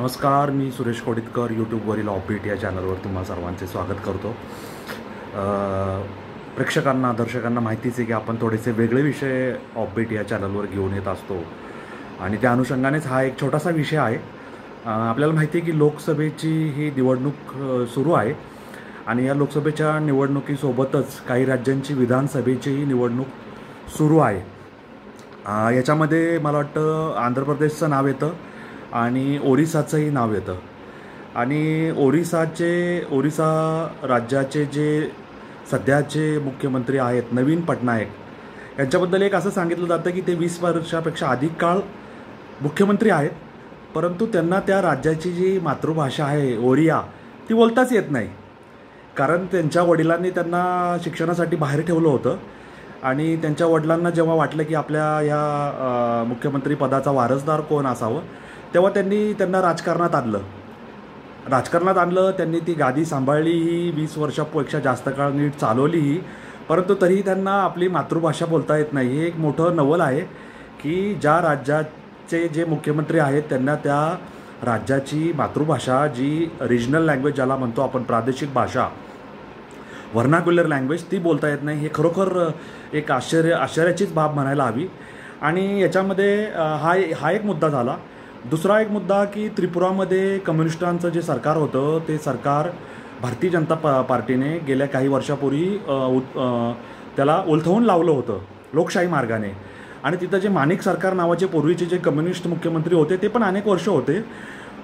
नमस्कार, मी सुरेश कोडितकर. यूट्यूबवरील ऑफबीट या चॅनलवर तुम्हा सर्वांचे स्वागत करतो. प्रेक्षकांना दर्शकांना माहितीच आहे की आपण थोडेसे वेगळे विषय ऑफबीट या चॅनलवर घेऊन येत असतो आणि त्या अनुषंगानेच हा एक छोटासा विषय आहे. आपल्याला माहिती आहे की लोकसभेची ही निवडणूक सुरू आहे आणि या लोकसभेच्या निवडणुकीसोबतच काही राज्यांची विधानसभेचीही निवडणूक सुरू आहे. याच्यामध्ये मला वाटतं आंध्र प्रदेशचं नाव येतं आणि ओरिसाचंही नाव येतं. आणि ओरिसा राज्याचे जे सध्याचे मुख्यमंत्री आहेत नवीन पटनायक, यांच्याबद्दल एक असं सांगितलं जातं की ते 20 वर्षापेक्षा अधिक काळ मुख्यमंत्री आहेत, परंतु त्यांना त्या राज्याची जी मातृभाषा आहे ओरिया ती बोलताच येत नाही. कारण त्यांच्या वडिलांनी त्यांना शिक्षणासाठी बाहेर ठेवलं होतं आणि त्यांच्या वडिलांना जेव्हा वाटलं की आपल्या या मुख्यमंत्री पदाचा वारसदार कोण असावं, तेव्हा त्यांना राजकारणात आणलं. त्यांनी ती गादी सांभाळलीही, 20 वर्षापेक्षा जास्त काळ नीट चालवलीही, परंतु तरीही त्यांना आपली मातृभाषा बोलता येत नाही. हे एक मोठं नवल आहे की ज्या राज्याचे जे मुख्यमंत्री आहेत त्यांना त्या राज्याची मातृभाषा, जी रिजनल लँग्वेज ज्याला म्हणतो आपण, प्रादेशिक भाषा, व्हर्नाक्युलर लँग्वेज, ती बोलता येत नाही. हे खरोखर एक आश्चर्याचीच बाब म्हणायला हवी. आणि याच्यामध्ये हा एक मुद्दा झाला. दुसरा एक मुद्दा की त्रिपुरामध्ये कम्युनिस्टांचं जे सरकार होतं ते सरकार भारतीय जनता पार्टीने गेल्या काही वर्षापूर्वी त्याला उलथवून लावलं होतं लोकशाही मार्गाने. आणि तिथं जे माणिक सरकार नावाचे पूर्वीचे जे कम्युनिस्ट मुख्यमंत्री होते ते पण अनेक वर्ष होते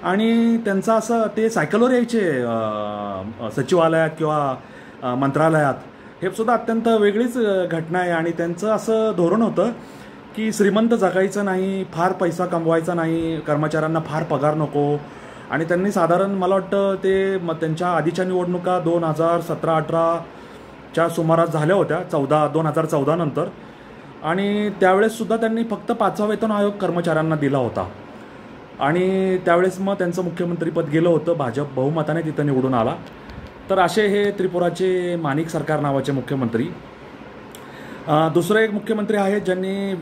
आणि त्यांचं असं ते सायकलवर यायचे सचिवालयात किंवा मंत्रालयात. हे सुद्धा अत्यंत वेगळीच घटना आहे. आणि त्यांचं असं धोरण होतं की श्रीमंत जगायचं नाही, फार पैसा कमवायचा नाही, कर्मचाऱ्यांना फार पगार नको. आणि त्यांनी साधारण मला वाटतं ते त्यांच्या आधीच्या निवडणुका 2017-18च्या सुमारास झाल्या होत्या, 2014 नंतर. आणि त्यावेळेससुद्धा त्यांनी फक्त 5वा वेतन आयोग कर्मचाऱ्यांना दिला होता. आणि त्यावेळेस मग त्यांचं मुख्यमंत्रीपद गेलं होतं, भाजप बहुमताने तिथं निवडून आला. तर असे हे त्रिपुराचे माणिक सरकार नावाचे मुख्यमंत्री. दुसरं एक मुख्यमंत्री आहेत ज्यांनी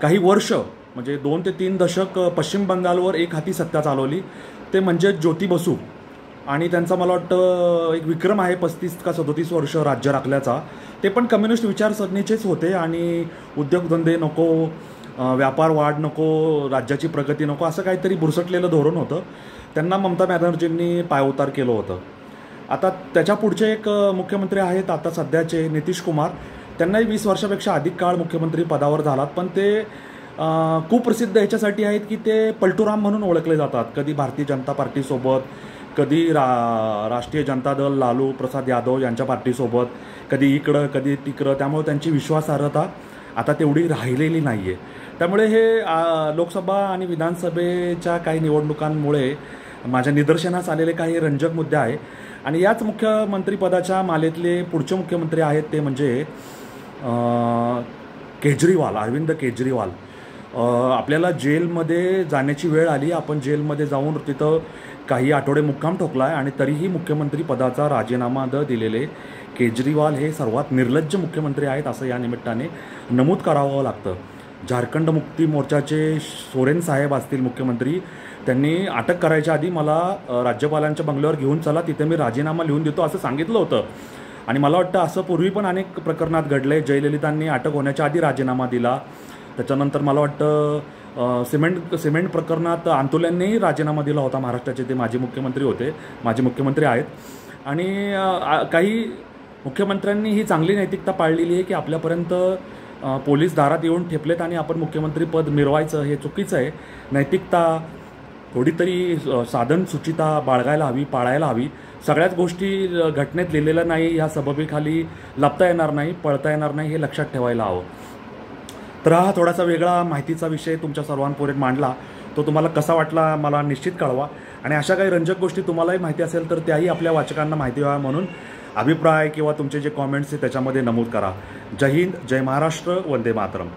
काही वर्ष म्हणजे 2 ते 3 दशक पश्चिम बंगालवर एक हाती सत्ता चालवली, ते म्हणजे ज्योती बसू. आणि त्यांचा मला वाटतं एक विक्रम आहे 35 का 37 वर्ष राज्य राखल्याचा. ते पण कम्युनिस्ट विचारसरणीचेच होते आणि उद्योगधंदे नको, व्यापार वाढ नको, राज्याची प्रगती नको, असं काहीतरी बुरसटलेलं धोरण होतं. त्यांना ममता बॅनर्जींनी पायउतार केलं होतं. आता त्याच्या पुढचे एक मुख्यमंत्री आहेत आता सध्याचे नितीश कुमार. त्यांनाही 20 वर्षापेक्षा अधिक काळ मुख्यमंत्री पदावर झालात, पण ते खूप प्रसिद्ध ह्याच्यासाठी आहेत की ते पलटूराम म्हणून ओळखले जातात. कधी भारतीय जनता पार्टीसोबत, कधी राष्ट्रीय जनता दल लालू प्रसाद यादव यांच्या पार्टीसोबत, कधी इकडं कधी तिकडं. त्यामुळे त्यांची विश्वासार्हता आता तेवढी राहिलेली नाही आहे. त्यामुळे हे लोकसभा आणि विधानसभेच्या काही निवडणुकांमुळे माझ्या निदर्शनास आलेले काही रंजक मुद्दे आहे. आणि याच मुख्यमंत्रीपदाच्या मालेतले पुढचे मुख्यमंत्री आहेत ते म्हणजे अरविंद केजरीवाल. आपल्याला जेलमध्ये जाण्याची वेळ आली. आपण जेलमध्ये जाऊन तिथं काही आठवडे मुक्काम ठोकला आहे आणि तरीही मुख्यमंत्री पदाचा राजीनामा दिलेले केजरीवाल हे सर्वात निर्लज्ज मुख्यमंत्री आहेत असं या निमित्ताने नमूद करावं लागतं. झारखंड मुक्ती मोर्चाचे सोरेन साहेब असतील मुख्यमंत्री, त्यांनी अटक करायच्या आधी मला राज्यपालांच्या बंगल्यावर घेऊन चला, तिथे मी राजीनामा लिहून देतो असं सांगितलं होतं. आणि मला वाटतं असं पूर्वी पण अनेक प्रकरणात घडलं आहे. जयललितांनी अटक होण्याच्या आधी राजीनामा दिला. त्याच्यानंतर मला वाटतं सिमेंट प्रकरणात अंतुल्यांनीही राजीनामा दिला होता. महाराष्ट्राचे ते माजी मुख्यमंत्री आहेत. आणि काही मुख्यमंत्र्यांनी ही चांगली नैतिकता पाळलेली आहे की आपल्यापर्यंत पोलीस दारात येऊन ठेपलेत आणि आपण मुख्यमंत्रीपद मिरवायचं हे चुकीचं आहे. नैतिकता थोडी तरी साधन सुचिता पाळायला हवी. सगळ्याच गोष्टी घटनेत लिहिलेल्या नाही, ह्या सबबीखाली लपता येणार नाही, पळता येणार नाही, हे लक्षात ठेवायला हवं. तर हा थोडासा वेगळा माहितीचा विषय तुमच्या सर्वांपुढे मांडला. तो तुम्हाला कसा वाटला मला निश्चित कळवा. आणि अशा काही रंजक गोष्टी तुम्हालाही माहिती असेल तर त्याही आपल्या वाचकांना माहिती व्हाव्या म्हणून अभिप्राय किंवा तुमचे जे कॉमेंट्स आहेत त्याच्यामध्ये नमूद करा. जय हिंद, जय महाराष्ट्र, वंदे मातरम.